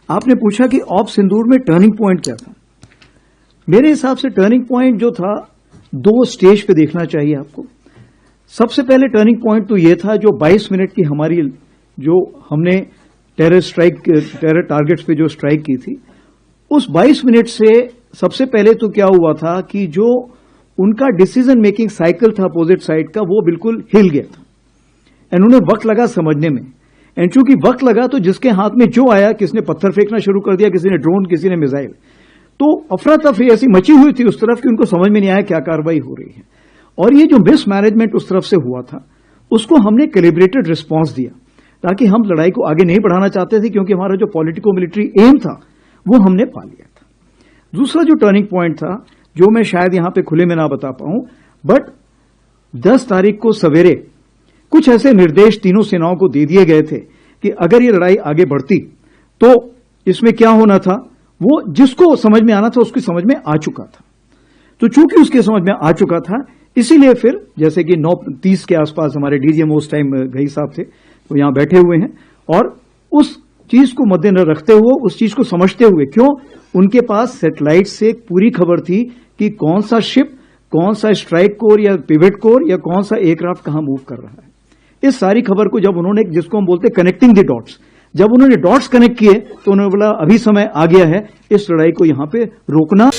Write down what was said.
आपने पूछा कि ऑप सिंदूर में टर्निंग पॉइंट क्या था। मेरे हिसाब से टर्निंग पॉइंट जो था, दो स्टेज पे देखना चाहिए आपको। सबसे पहले टर्निंग पॉइंट तो ये था जो 22 मिनट की हमारी, जो हमने टेरर टारगेट्स पे जो स्ट्राइक की थी, उस 22 मिनट से सबसे पहले तो क्या हुआ था कि जो उनका डिसीजन मेकिंग साइकिल था अपोजिट साइड का, वो बिल्कुल हिल गया था। एंड उन्हें वक्त लगा समझने में। एंड चूंकि वक्त लगा तो जिसके हाथ में जो आया, किसने पत्थर फेंकना शुरू कर दिया, किसी ने ड्रोन, किसी ने मिसाइल, तो अफरा तफरी ऐसी मची हुई थी उस तरफ कि उनको समझ में नहीं आया क्या कार्रवाई हो रही है। और ये जो मिसमैनेजमेंट उस तरफ से हुआ था, उसको हमने कैलिब्रेटेड रिस्पांस दिया, ताकि हम लड़ाई को आगे नहीं बढ़ाना चाहते थे, क्योंकि हमारा जो पॉलिटिको मिलिट्री एम था वो हमने पा लिया था। दूसरा जो टर्निंग पॉइंट था, जो मैं शायद यहां पे खुले में ना बता पाऊं, बट 10 तारीख को सवेरे कुछ ऐसे निर्देश तीनों सेनाओं को दे दिए गए थे कि अगर ये लड़ाई आगे बढ़ती तो इसमें क्या होना था, वो जिसको समझ में आना था उसकी समझ में आ चुका था। तो चूंकि उसके समझ में आ चुका था, इसीलिए फिर जैसे कि 9:30 के आसपास हमारे डीजीएम उस टाइम गई साहब थे, वो यहां बैठे हुए हैं, और उस चीज को मद्देनजर रखते हुए, उस चीज को समझते हुए, क्यों उनके पास सैटेलाइट से एक पूरी खबर थी कि कौन सा शिप, कौन सा स्ट्राइक कोर या पिवट कोर या कौन सा एयरक्राफ्ट कहां मूव कर रहा है। इस सारी खबर को जब उन्होंने, जिसको हम बोलते कनेक्टिंग द डॉट्स, जब उन्होंने डॉट्स कनेक्ट किए तो उन्होंने बोला अभी समय आ गया है इस लड़ाई को यहां पे रोकना।